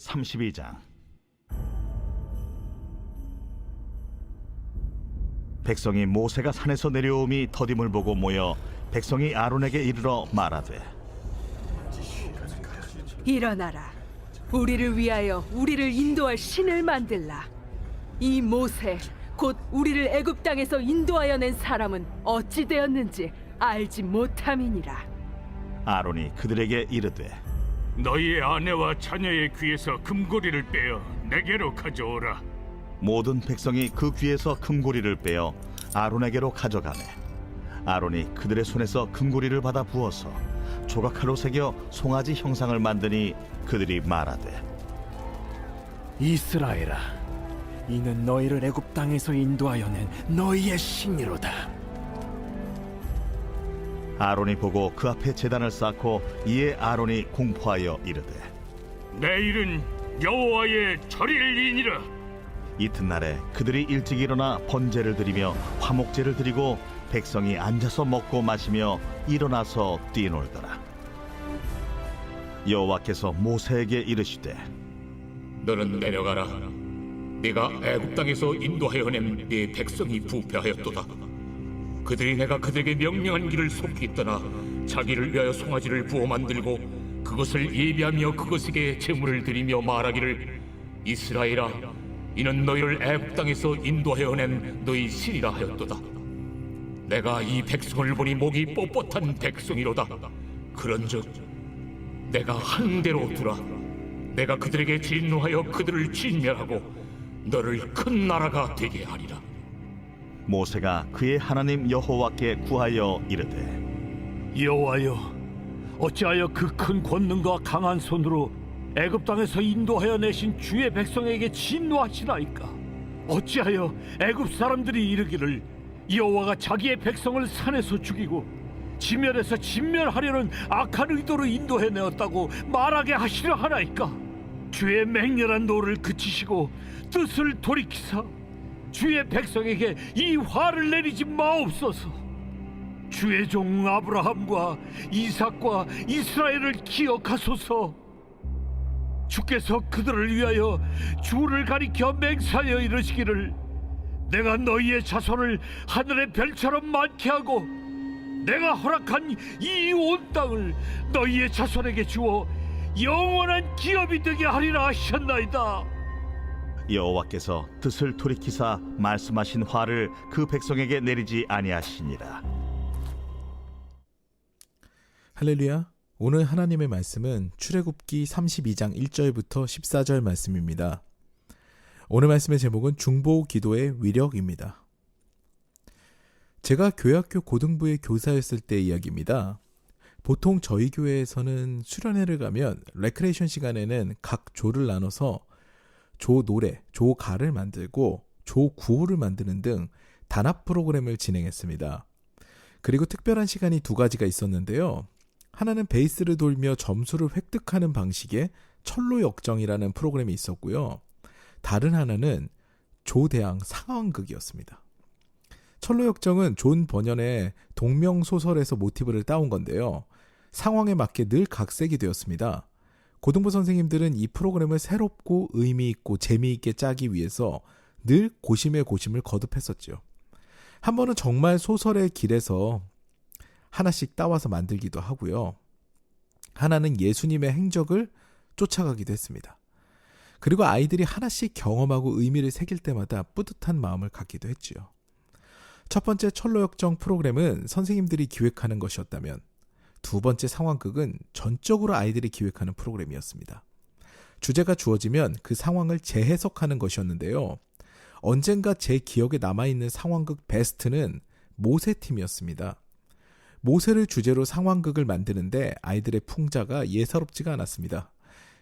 32장. 백성이 모세가 산에서 내려옴이 더딤을 보고 모여 백성이 아론에게 이르러 말하되, 일어나라. 우리를 위하여 우리를 인도할 신을 만들라. 이 모세 곧 우리를 애굽 땅에서 인도하여 낸 사람은 어찌 되었는지 알지 못함이니라. 아론이 그들에게 이르되, 너희의 아내와 자녀의 귀에서 금고리를 빼어 내게로 가져오라. 모든 백성이 그 귀에서 금고리를 빼어 아론에게로 가져가매 아론이 그들의 손에서 금고리를 받아 부어서 조각칼로 새겨 송아지 형상을 만드니 그들이 말하되, 이스라엘아, 이는 너희를 애굽 땅에서 인도하여 낸 너희의 신이로다. 아론이 보고 그 앞에 제단을 쌓고 이에 아론이 공포하여 이르되, 내일은 여호와의 절일이니라. 이튿날에 그들이 일찍 일어나 번제를 드리며 화목제를 드리고 백성이 앉아서 먹고 마시며 일어나서 뛰놀더라. 여호와께서 모세에게 이르시되, 너는 내려가라. 네가 애굽 땅에서 인도하여 낸 네 백성이 부패하였도다. 그들이 내가 그들에게 명령한 길을 속히 떠나 자기를 위하여 송아지를 부어 만들고 그것을 예비하며 그것에게 제물을 드리며 말하기를, 이스라엘아, 이는 너희를 애굽 땅에서 인도하여 낸 너희 신이라 하였도다. 내가 이 백성을 보니 목이 뻣뻣한 백성이로다. 그런즉 내가 한 대로 두라. 내가 그들에게 진노하여 그들을 진멸하고 너를 큰 나라가 되게 하리라. 모세가 그의 하나님 여호와께 구하여 이르되, 여호와여, 어찌하여 그 큰 권능과 강한 손으로 애굽 땅에서 인도하여 내신 주의 백성에게 진노하시나이까? 어찌하여 애굽 사람들이 이르기를 여호와가 자기의 백성을 산에서 죽이고 지면에서 진멸하려는 악한 의도로 인도해 내었다고 말하게 하시려 하나이까? 주의 맹렬한 노를 그치시고 뜻을 돌이키사 주의 백성에게 이 화를 내리지 마옵소서. 주의 종 아브라함과 이삭과 이스라엘을 기억하소서. 주께서 그들을 위하여 주를 가리켜 맹세하여 이르시기를, 내가 너희의 자손을 하늘의 별처럼 많게 하고 내가 허락한 이 온 땅을 너희의 자손에게 주어 영원한 기업이 되게 하리라 하셨나이다. 여호와께서 뜻을 돌이키사 말씀하신 화를 그 백성에게 내리지 아니하시니라. 할렐루야. 오늘 하나님의 말씀은 출애굽기 32장 1절부터 14절 말씀입니다. 오늘 말씀의 제목은 중보 기도의 위력입니다. 제가 교회학교 고등부의 교사였을 때 이야기입니다. 보통 저희 교회에서는 수련회를 가면 레크레이션 시간에는 각 조를 나눠서 조 노래, 조 가를 만들고 조 구호를 만드는 등 단합 프로그램을 진행했습니다. 그리고 특별한 시간이 두 가지가 있었는데요. 하나는 베이스를 돌며 점수를 획득하는 방식의 철로 역정이라는 프로그램이 있었고요. 다른 하나는 조대항 상황극이었습니다. 철로 역정은 존 버년의 동명소설에서 모티브를 따온 건데요. 상황에 맞게 늘 각색이 되었습니다. 고등부 선생님들은 이 프로그램을 새롭고 의미있고 재미있게 짜기 위해서 늘 고심에 고심을 거듭했었죠. 한 번은 정말 소설의 길에서 하나씩 따와서 만들기도 하고요. 하나는 예수님의 행적을 쫓아가기도 했습니다. 그리고 아이들이 하나씩 경험하고 의미를 새길 때마다 뿌듯한 마음을 갖기도 했지요. 첫 번째 철로역정 프로그램은 선생님들이 기획하는 것이었다면 두 번째 상황극은 전적으로 아이들이 기획하는 프로그램이었습니다. 주제가 주어지면 그 상황을 재해석하는 것이었는데요. 언젠가 제 기억에 남아있는 상황극 베스트는 모세팀이었습니다. 모세를 주제로 상황극을 만드는데 아이들의 풍자가 예사롭지가 않았습니다.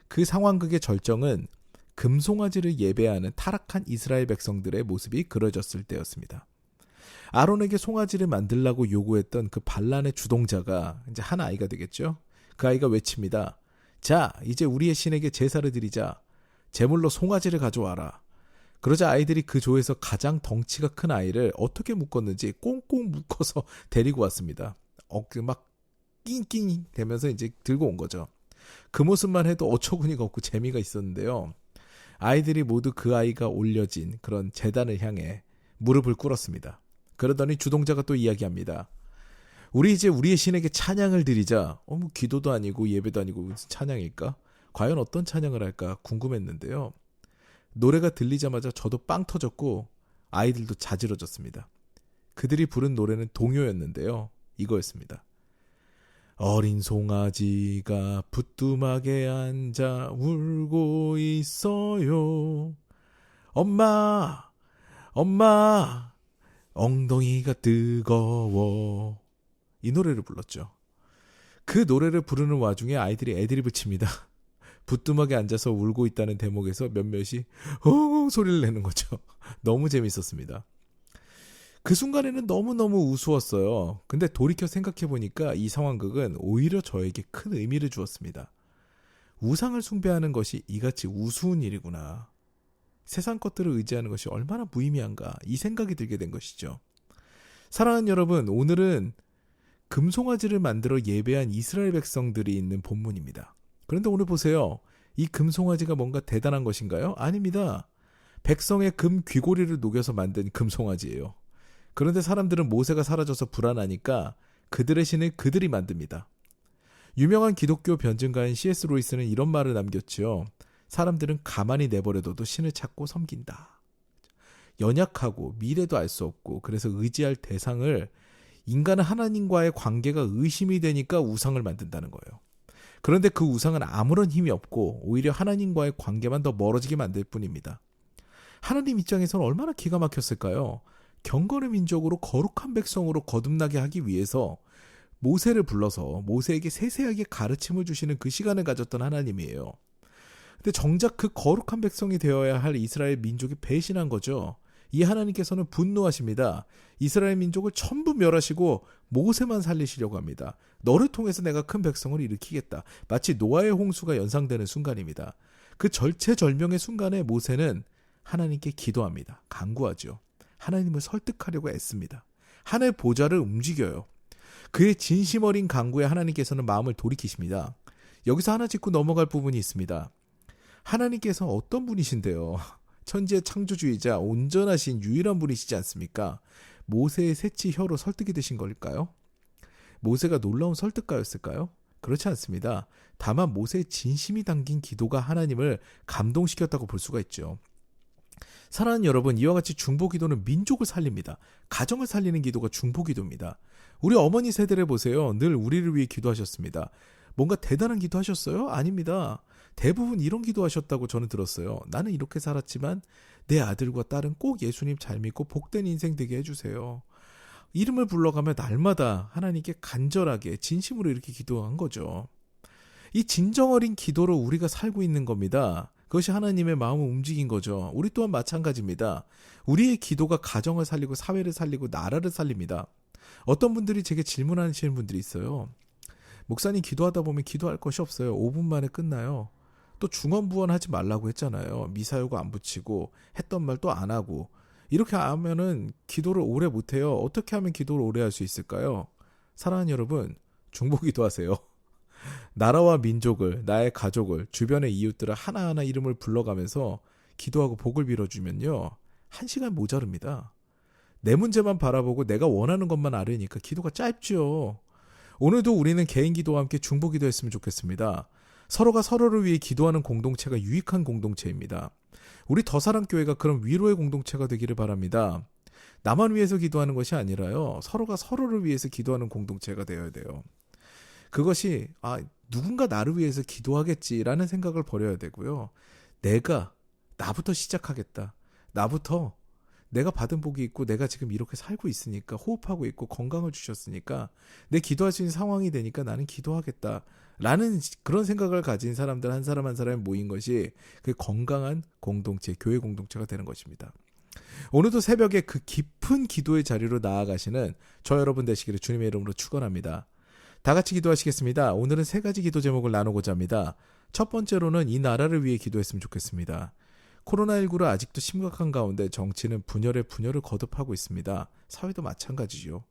그 상황극의 절정은 금송아지를 예배하는 타락한 이스라엘 백성들의 모습이 그려졌을 때였습니다. 아론에게 송아지를 만들라고 요구했던 그 반란의 주동자가 이제 한 아이가 되겠죠. 그 아이가 외칩니다. 자, 이제 우리의 신에게 제사를 드리자. 제물로 송아지를 가져와라. 그러자 아이들이 그 조에서 가장 덩치가 큰 아이를 어떻게 묶었는지 꽁꽁 묶어서 데리고 왔습니다. 막 낑낑 되면서 이제 들고 온 거죠. 그 모습만 해도 어처구니가 없고 재미가 있었는데요. 아이들이 모두 그 아이가 올려진 그런 제단을 향해 무릎을 꿇었습니다. 그러더니 주동자가 또 이야기합니다. 우리 이제 우리의 신에게 찬양을 드리자. 뭐 기도도 아니고 예배도 아니고 무슨 찬양일까? 과연 어떤 찬양을 할까 궁금했는데요. 노래가 들리자마자 저도 빵 터졌고 아이들도 자지러졌습니다. 그들이 부른 노래는 동요였는데요. 이거였습니다. 어린 송아지가 부뚜막에 앉아 울고 있어요. 엄마, 엄마, 엉덩이가 뜨거워. 이 노래를 불렀죠. 그 노래를 부르는 와중에 아이들이 애드립을 칩니다. 부뚜막에 앉아서 울고 있다는 대목에서 몇몇이 소리를 내는 거죠. 너무 재밌었습니다. 그 순간에는 너무너무 우스웠어요. 근데 돌이켜 생각해보니까 이 상황극은 오히려 저에게 큰 의미를 주었습니다. 우상을 숭배하는 것이 이같이 우스운 일이구나. 세상 것들을 의지하는 것이 얼마나 무의미한가 이 생각이 들게 된 것이죠. 사랑하는 여러분, 오늘은 금송아지를 만들어 예배한 이스라엘 백성들이 있는 본문입니다. 그런데 오늘 보세요. 이 금송아지가 뭔가 대단한 것인가요? 아닙니다. 백성의 금 귀고리를 녹여서 만든 금송아지예요. 그런데 사람들은 모세가 사라져서 불안하니까 그들의 신을 그들이 만듭니다. 유명한 기독교 변증가인 C.S. 로이스는 이런 말을 남겼죠. 사람들은 가만히 내버려둬도 신을 찾고 섬긴다. 연약하고 미래도 알 수 없고 그래서 의지할 대상을 인간은 하나님과의 관계가 의심이 되니까 우상을 만든다는 거예요. 그런데 그 우상은 아무런 힘이 없고 오히려 하나님과의 관계만 더 멀어지게 만들 뿐입니다. 하나님 입장에서는 얼마나 기가 막혔을까요? 경건의 민족으로 거룩한 백성으로 거듭나게 하기 위해서 모세를 불러서 모세에게 세세하게 가르침을 주시는 그 시간을 가졌던 하나님이에요. 근데 정작 그 거룩한 백성이 되어야 할 이스라엘 민족이 배신한 거죠. 이 하나님께서는 분노하십니다. 이스라엘 민족을 전부 멸하시고 모세만 살리시려고 합니다. 너를 통해서 내가 큰 백성을 일으키겠다. 마치 노아의 홍수가 연상되는 순간입니다. 그 절체절명의 순간에 모세는 하나님께 기도합니다. 간구하죠. 하나님을 설득하려고 애씁니다. 하늘 보좌를 움직여요. 그의 진심 어린 간구에 하나님께서는 마음을 돌이키십니다. 여기서 하나 짚고 넘어갈 부분이 있습니다. 하나님께서 어떤 분이신데요? 천지의 창조주이자 온전하신 유일한 분이시지 않습니까? 모세의 새치 혀로 설득이 되신 걸까요? 모세가 놀라운 설득가였을까요? 그렇지 않습니다. 다만 모세의 진심이 담긴 기도가 하나님을 감동시켰다고 볼 수가 있죠. 사랑하는 여러분, 이와 같이 중보기도는 민족을 살립니다. 가정을 살리는 기도가 중보기도입니다. 우리 어머니 세대를 보세요. 늘 우리를 위해 기도하셨습니다. 뭔가 대단한 기도하셨어요? 아닙니다. 대부분 이런 기도하셨다고 저는 들었어요. 나는 이렇게 살았지만 내 아들과 딸은 꼭 예수님 잘 믿고 복된 인생 되게 해주세요. 이름을 불러가며 날마다 하나님께 간절하게 진심으로 이렇게 기도한 거죠. 이 진정 어린 기도로 우리가 살고 있는 겁니다. 그것이 하나님의 마음을 움직인 거죠. 우리 또한 마찬가지입니다. 우리의 기도가 가정을 살리고 사회를 살리고 나라를 살립니다. 어떤 분들이 제게 질문하시는 분들이 있어요. 목사님, 기도하다 보면 기도할 것이 없어요. 5분 만에 끝나요. 또 중언부언하지 말라고 했잖아요. 미사여구 안 붙이고 했던 말 또 안 하고 이렇게 하면은 기도를 오래 못해요. 어떻게 하면 기도를 오래 할 수 있을까요? 사랑하는 여러분, 중보기도하세요. 나라와 민족을, 나의 가족을, 주변의 이웃들을 하나하나 이름을 불러가면서 기도하고 복을 빌어주면요, 1시간 모자릅니다. 내 문제만 바라보고 내가 원하는 것만 아뢰니까 기도가 짧죠. 오늘도 우리는 개인 기도와 함께 중보 기도했으면 좋겠습니다. 서로가 서로를 위해 기도하는 공동체가 유익한 공동체입니다. 우리 더사랑교회가 그런 위로의 공동체가 되기를 바랍니다. 나만 위해서 기도하는 것이 아니라요, 서로가 서로를 위해서 기도하는 공동체가 되어야 돼요. 그것이 누군가 나를 위해서 기도하겠지라는 생각을 버려야 되고요. 내가 나부터 시작하겠다. 나부터 내가 받은 복이 있고 내가 지금 이렇게 살고 있으니까, 호흡하고 있고 건강을 주셨으니까 내 기도할 수 있는 상황이 되니까 나는 기도하겠다 라는 그런 생각을 가진 사람들 한 사람 한 사람이 모인 것이 그 건강한 공동체, 교회 공동체가 되는 것입니다. 오늘도 새벽에 그 깊은 기도의 자리로 나아가시는 저 여러분 되시기를 주님의 이름으로 축원합니다. 다 같이 기도하시겠습니다. 오늘은 3가지 기도 제목을 나누고자 합니다. 첫 번째로는 이 나라를 위해 기도했으면 좋겠습니다. 코로나19를 아직도 심각한 가운데 정치는 분열에 분열을 거듭하고 있습니다. 사회도 마찬가지죠.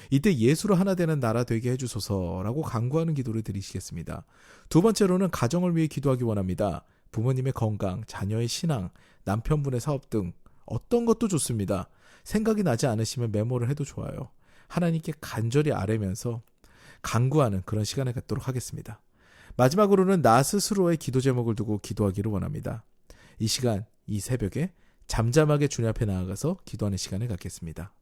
이때 예수로 하나 되는 나라 되게 해주소서라고 간구하는 기도를 드리시겠습니다. 두 번째로는 가정을 위해 기도하기 원합니다. 부모님의 건강, 자녀의 신앙, 남편분의 사업 등 어떤 것도 좋습니다. 생각이 나지 않으시면 메모를 해도 좋아요. 하나님께 간절히 아뢰면서 간구하는 그런 시간을 갖도록 하겠습니다. 마지막으로는 나 스스로의 기도 제목을 두고 기도하기를 원합니다. 이 시간, 이 새벽에 잠잠하게 주님 앞에 나아가서 기도하는 시간을 갖겠습니다.